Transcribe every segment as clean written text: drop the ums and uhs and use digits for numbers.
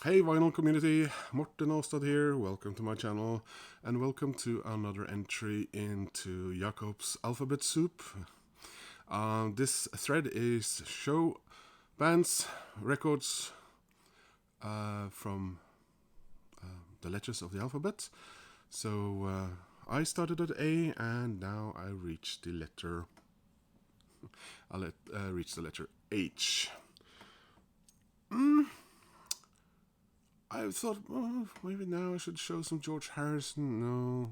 Hey vinyl community, Morten Åstad here, welcome to my channel and welcome to another entry into Jakob's Alphabet Soup. This thread is show bands, records from the letters of the alphabet. So I started at A and now I reached the letter H. I thought, maybe now I should show some George Harrison. No.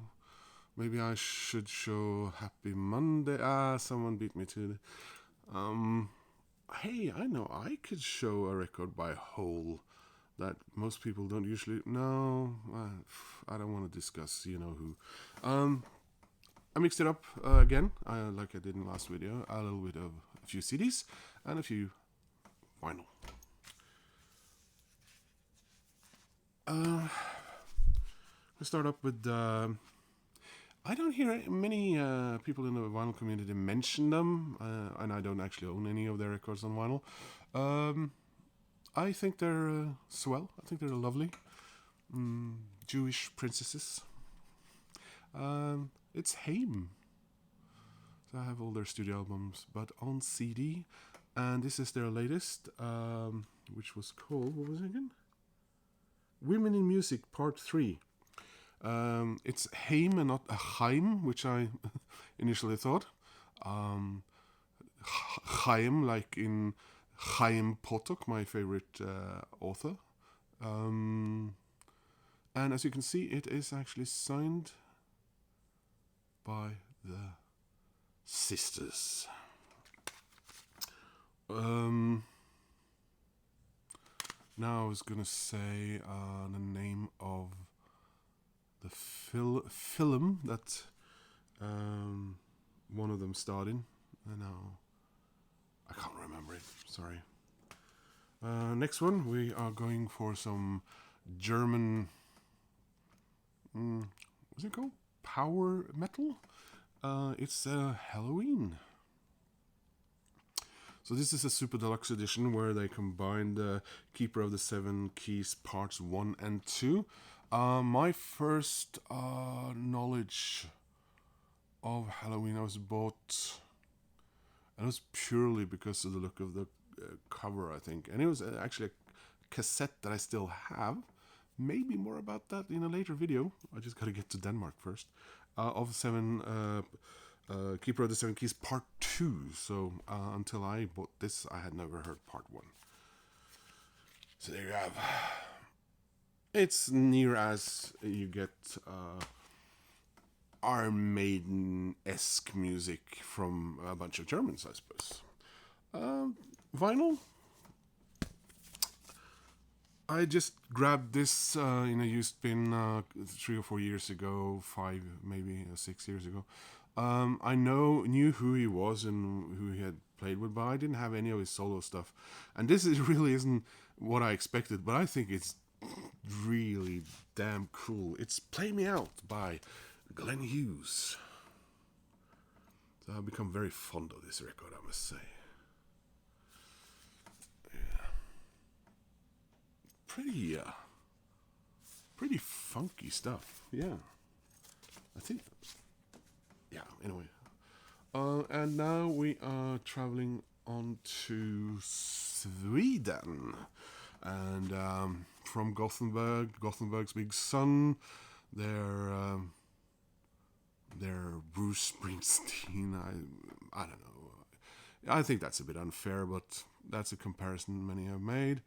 Maybe I should show Happy Monday. Someone beat me to it. Hey, I know I could show a record by Hole that most people don't usually. No, I don't want to discuss, who. I mixed it up again, like I did in the last video. A little bit of a few CDs and a few vinyl. Let's start up with. I don't hear many people in the vinyl community mention them, and I don't actually own any of their records on vinyl. I think they're swell. I think they're lovely. Jewish princesses. It's Haim. So I have all their studio albums, but on CD. And this is their latest, which was called, what was it again? Women in Music Part 3. It's Haim and not a Haim, which I initially thought. Haim, like in Chaim Potok, my favorite author. And as you can see, it is actually signed by the sisters. Now I was gonna say the name of the film that one of them starred in. Now I can't remember it. Sorry. Next one, we are going for some German. What's it called? Power metal. It's Helloween. So this is a super deluxe edition where they combined Keeper of the Seven Keys parts 1 and 2. My first knowledge of Helloween I was bought, and it was purely because of the look of the cover, I think. And it was actually a cassette that I still have. Maybe more about that in a later video. I just gotta get to Denmark first. Of Keeper of the Seven Keys Part 2. So until I bought this, I had never heard Part 1. So there you have. It's near as you get Iron Maiden-esque music from a bunch of Germans, I suppose. Vinyl. I just grabbed this in a used bin 3 or 4 years ago, 5, maybe 6 years ago. I knew who he was and who he had played with, but I didn't have any of his solo stuff. And this really isn't what I expected, but I think it's really damn cool. It's Play Me Out by Glenn Hughes. So I've become very fond of this record, I must say. Yeah. Pretty funky stuff. Yeah. I think. Yeah, anyway. And now we are traveling on to Sweden. And from Gothenburg's big sun, they're Bruce Springsteen. I don't know. I think that's a bit unfair, but that's a comparison many have made.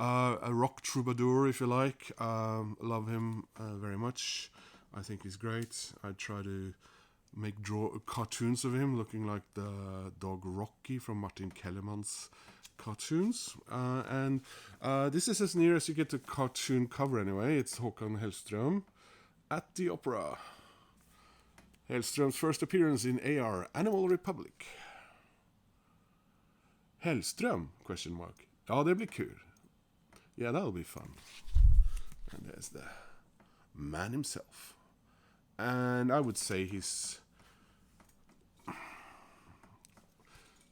A rock troubadour, if you like. Love him very much. I think he's great. I try to draw cartoons of him looking like the dog Rocky from Martin Kellerman's cartoons. And this is as near as you get to cartoon cover anyway. It's Håkan Hellström at the opera. Hellström's first appearance in AR, Animal Republic. Hellström? Question mark. Ja, det blir kul. Yeah, that'll be fun. And there's the man himself. And I would say he's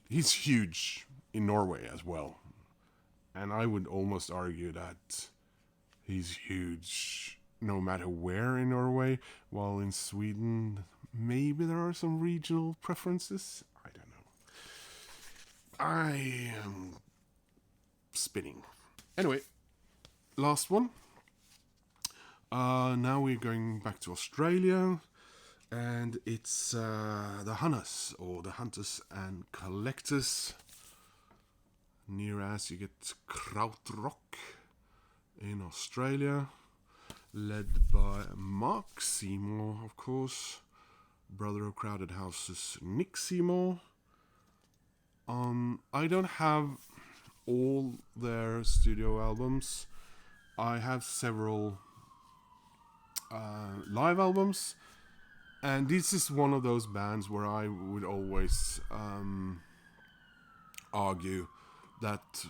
huge in Norway as well. And I would almost argue that he's huge no matter where in Norway, while in Sweden maybe there are some regional preferences. I don't know. I am spinning. Anyway, last one. Now we're going back to Australia, and it's the Hunters, or the Hunters and Collectors. Near as you get krautrock in Australia, led by Mark Seymour, of course, brother of Crowded House's Nick Seymour. I don't have all their studio albums. I have several live albums, and this is one of those bands where I would always argue that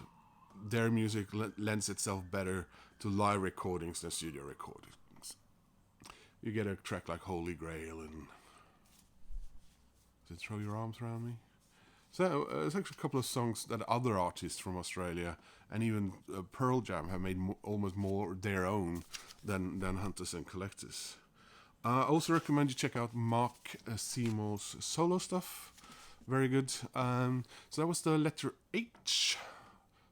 their music lends itself better to live recordings than studio recordings. You get a track like Holy Grail and does it Throw Your Arms Around Me? So there's actually a couple of songs that other artists from Australia and even Pearl Jam have made almost more their own than Hunters and Collectors. I also recommend you check out Mark Seymour's solo stuff. Very good. So that was the letter H.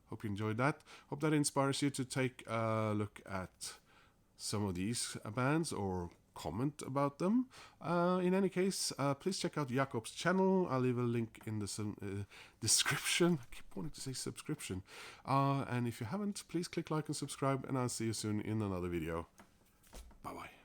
Hope you enjoyed that. Hope that inspires you to take a look at some of these bands or comment about them. In any case, please check out Jakob's channel. I'll leave a link in the description. I keep wanting to say subscription. And if you haven't, please click like and subscribe, and I'll see you soon in another video. Bye bye.